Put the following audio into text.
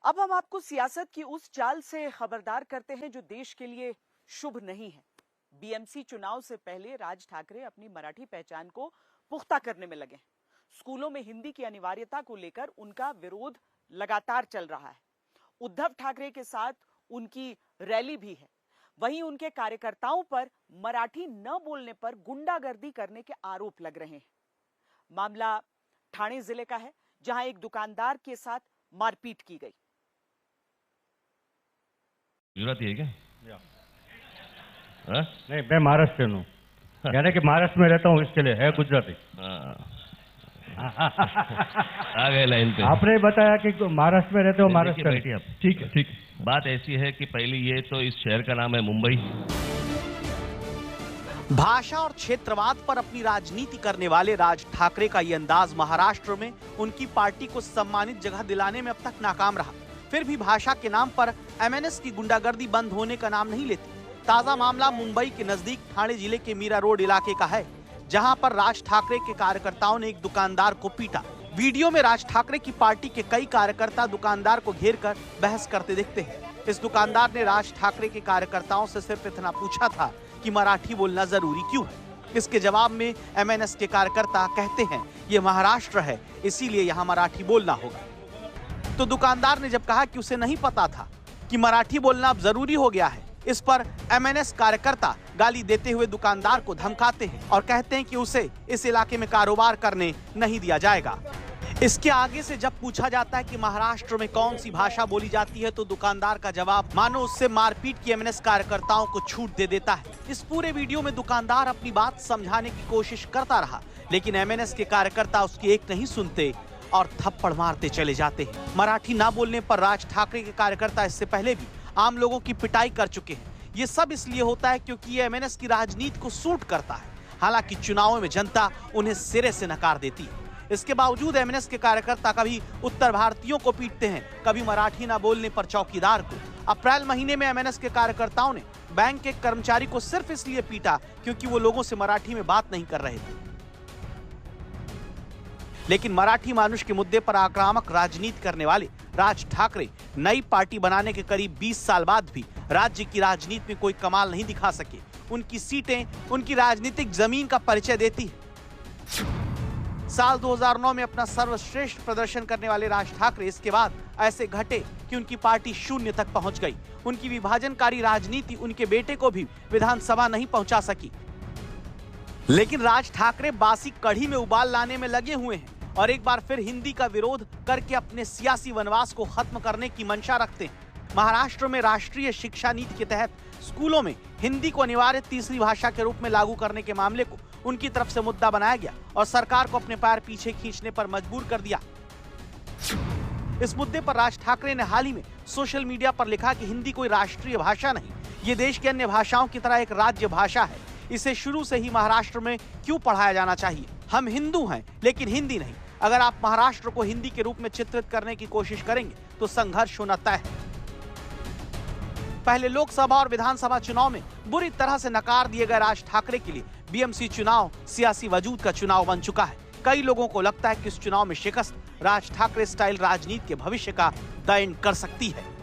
अब हम आपको सियासत की उस चाल से खबरदार करते हैं जो देश के लिए शुभ नहीं है। बीएमसी चुनाव से पहले राज ठाकरे अपनी मराठी पहचान को पुख्ता करने में लगे हैं। स्कूलों में हिंदी की अनिवार्यता को लेकर उनका विरोध लगातार चल रहा है। उद्धव ठाकरे के साथ उनकी रैली भी है। वहीं उनके कार्यकर्ताओं पर मराठी न बोलने पर गुंडागर्दी करने के आरोप लग रहे हैं। मामला ठाणे जिले का है, जहां एक दुकानदार के साथ मारपीट की गई। गुजराती है क्या? नहीं, मैं महाराष्ट्र हूँ। यानी कि महाराष्ट्र में रहता हूँ, इसके लिए है गुजराती। आ गए लाइन पे। आपने बताया कि महाराष्ट्र में रहते हो, महाराष्ट्र। बैठिए आप। ठीक है, ठीक। बात ऐसी है कि पहले ये तो इस शहर का नाम है मुंबई। भाषा और क्षेत्रवाद पर अपनी राजनीति करने वाले राज ठाकरे का ये अंदाज महाराष्ट्र में उनकी पार्टी को सम्मानित जगह दिलाने में अब तक नाकाम रहा। फिर भी भाषा के नाम पर एमएनएस की गुंडागर्दी बंद होने का नाम नहीं लेती। ताजा मामला मुंबई के नजदीक ठाणे जिले के मीरा रोड इलाके का है, जहां पर राज ठाकरे के कार्यकर्ताओं ने एक दुकानदार को पीटा। वीडियो में राज ठाकरे की पार्टी के कई कार्यकर्ता दुकानदार को घेर कर बहस करते दिखते हैं। इस दुकानदार ने राज ठाकरे के कार्यकर्ताओं से सिर्फ इतना पूछा था कि मराठी बोलना जरूरी क्यों है। इसके जवाब में एमएनएस के कार्यकर्ता कहते हैं ये महाराष्ट्र है, इसीलिए यहाँ मराठी बोलना होगा। तो दुकानदार ने जब कहा कि उसे नहीं पता था कि मराठी बोलना अब जरूरी हो गया है, इस पर एमएनएस कार्यकर्ता गाली देते हुए दुकानदार को धमकाते हैं और कहते हैं कि उसे इस इलाके में कारोबार करने नहीं दिया जाएगा। इसके आगे से जब पूछा जाता है कि महाराष्ट्र में कौन सी भाषा बोली जाती है, तो दुकानदार का जवाब मानो उससे मारपीट की एमएनएस कार्यकर्ताओं को छूट दे देता है। इस पूरे वीडियो में दुकानदार अपनी बात समझाने की कोशिश करता रहा, लेकिन एमएनएस के कार्यकर्ता उसकी एक नहीं सुनते और थप्पड़ मारते चले जाते हैं। मराठी ना बोलने पर राज ठाकरे के कार्यकर्ता इससे पहले भी आम लोगों की पिटाई कर चुके हैं। ये सब इसलिए होता है क्योंकि ये एमएनएस की राजनीति को सूट करता है। हालांकि चुनावों में जनता उन्हें सिरे से नकार देती है। इसके बावजूद एमएनएस के कार्यकर्ता कभी उत्तर भारतीयों को पीटते हैं, कभी मराठी ना बोलने पर चौकीदार को। अप्रैल महीने में एमएनएस के कार्यकर्ताओं ने बैंक के कर्मचारी को सिर्फ इसलिए पीटा क्योंकि वो लोगों से मराठी में बात नहीं कर रहे थे। लेकिन मराठी मानुष के मुद्दे पर आक्रामक राजनीति करने वाले राज ठाकरे नई पार्टी बनाने के करीब 20 साल बाद भी राज्य की राजनीति में कोई कमाल नहीं दिखा सके। उनकी सीटें उनकी राजनीतिक जमीन का परिचय देती है। साल 2009 में अपना सर्वश्रेष्ठ प्रदर्शन करने वाले राज ठाकरे इसके बाद ऐसे घटे कि उनकी पार्टी शून्य तक पहुंच गई। उनकी विभाजनकारी राजनीति उनके बेटे को भी विधानसभा नहीं पहुंचा सकी। लेकिन राज ठाकरे बासी कढ़ी में उबाल लाने में लगे हुए हैं और एक बार फिर हिंदी का विरोध करके अपने सियासी वनवास को खत्म करने की मंशा रखते हैं। महाराष्ट्र में राष्ट्रीय शिक्षा नीति के तहत स्कूलों में हिंदी को अनिवार्य तीसरी भाषा के रूप में लागू करने के मामले को उनकी तरफ से मुद्दा बनाया गया और सरकार को अपने पैर पीछे खींचने पर मजबूर कर दिया। इस मुद्दे पर राज ठाकरे ने हाल ही में सोशल मीडिया पर लिखा कि हिंदी कोई राष्ट्रीय भाषा नहीं, ये देश की अन्य भाषाओं की तरह एक राज्य भाषा है। इसे शुरू से ही महाराष्ट्र में क्यों पढ़ाया जाना चाहिए? हम हिंदू हैं लेकिन हिंदी नहीं। अगर आप महाराष्ट्र को हिंदी के रूप में चित्रित करने की कोशिश करेंगे तो संघर्ष होना तय है। पहले लोकसभा और विधानसभा चुनाव में बुरी तरह से नकार दिए गए राज ठाकरे के लिए बीएमसी चुनाव सियासी वजूद का चुनाव बन चुका है। कई लोगों को लगता है कि इस चुनाव में शिकस्त राज ठाकरे स्टाइल राजनीति के भविष्य का तय कर सकती है।